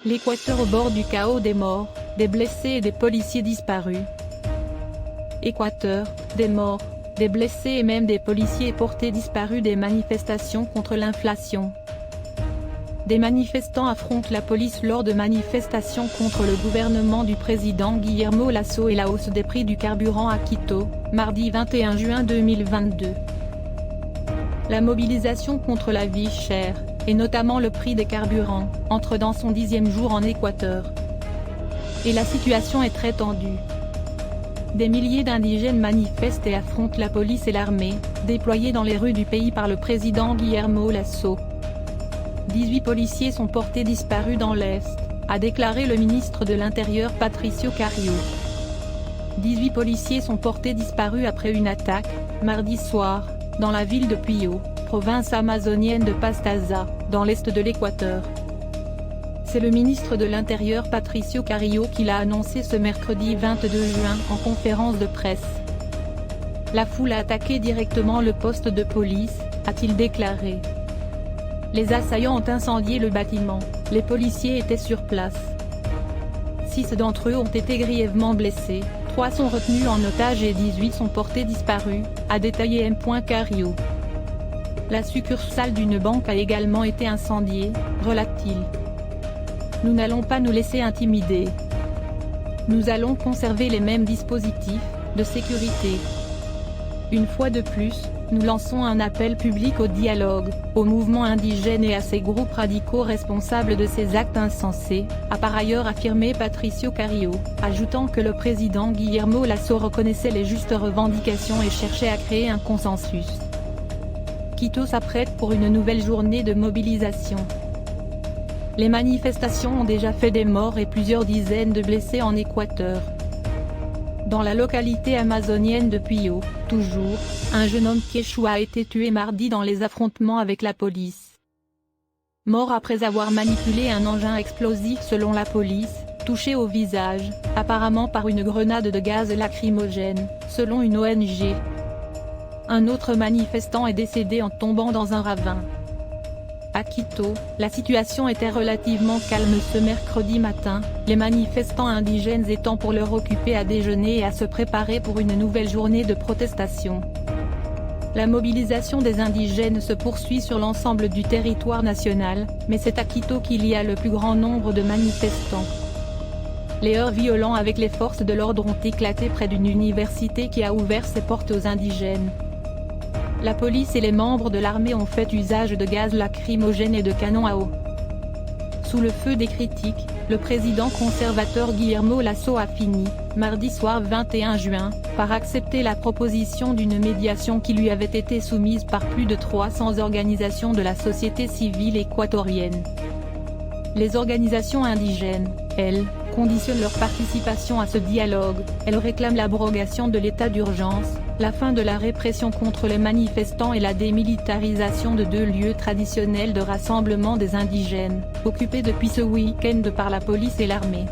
L'Équateur au bord du chaos, des morts, des blessés et des policiers disparus. Équateur, des morts, des blessés et même des policiers portés disparus. Des manifestations contre l'inflation. Des manifestants affrontent la police lors de manifestations contre le gouvernement du président Guillermo Lasso et la hausse des prix du carburant à Quito, mardi 21 juin 2022. La mobilisation contre la vie chère, et notamment le prix des carburants, entre dans son 10e jour en Équateur. Et la situation est très tendue. Des milliers d'indigènes manifestent et affrontent la police et l'armée, déployées dans les rues du pays par le président Guillermo Lasso. 18 policiers sont portés disparus dans l'Est, a déclaré le ministre de l'Intérieur Patricio Carrillo. 18 policiers sont portés disparus après une attaque, mardi soir, dans la ville de Puyo, province amazonienne de Pastaza, dans l'est de l'Équateur. C'est le ministre de l'Intérieur Patricio Carrillo qui l'a annoncé ce mercredi 22 juin en conférence de presse. La foule a attaqué directement le poste de police, a-t-il déclaré. Les assaillants ont incendié le bâtiment, les policiers étaient sur place. 6 d'entre eux ont été grièvement blessés, 3 sont retenus en otage et 18 sont portés disparus, a détaillé M. Carrillo. La succursale d'une banque a également été incendiée, relate-t-il. Nous n'allons pas nous laisser intimider. Nous allons conserver les mêmes dispositifs de sécurité. Une fois de plus, nous lançons un appel public au dialogue, au mouvement indigène et à ces groupes radicaux responsables de ces actes insensés, a par ailleurs affirmé Patricio Carrillo, ajoutant que le président Guillermo Lasso reconnaissait les justes revendications et cherchait à créer un consensus. Quito s'apprête pour une nouvelle journée de mobilisation. Les manifestations ont déjà fait des morts et plusieurs dizaines de blessés en Équateur. Dans la localité amazonienne de Puyo, toujours, un jeune homme quechua a été tué mardi dans les affrontements avec la police. Mort après avoir manipulé un engin explosif selon la police, touché au visage, apparemment par une grenade de gaz lacrymogène, selon une ONG. Un autre manifestant est décédé en tombant dans un ravin. À Quito, la situation était relativement calme ce mercredi matin, les manifestants indigènes étant pour l'heure occupés à déjeuner et à se préparer pour une nouvelle journée de protestation. La mobilisation des indigènes se poursuit sur l'ensemble du territoire national, mais c'est à Quito qu'il y a le plus grand nombre de manifestants. Les heurts violents avec les forces de l'ordre ont éclaté près d'une université qui a ouvert ses portes aux indigènes. La police et les membres de l'armée ont fait usage de gaz lacrymogène et de canons à eau. Sous le feu des critiques, le président conservateur Guillermo Lasso a fini, mardi soir 21 juin, par accepter la proposition d'une médiation qui lui avait été soumise par plus de 300 organisations de la société civile équatorienne. Les organisations indigènes, elles, conditionnent leur participation à ce dialogue, elles réclament l'abrogation de l'état d'urgence, la fin de la répression contre les manifestants et la démilitarisation de 2 lieux traditionnels de rassemblement des indigènes, occupés depuis ce week-end par la police et l'armée.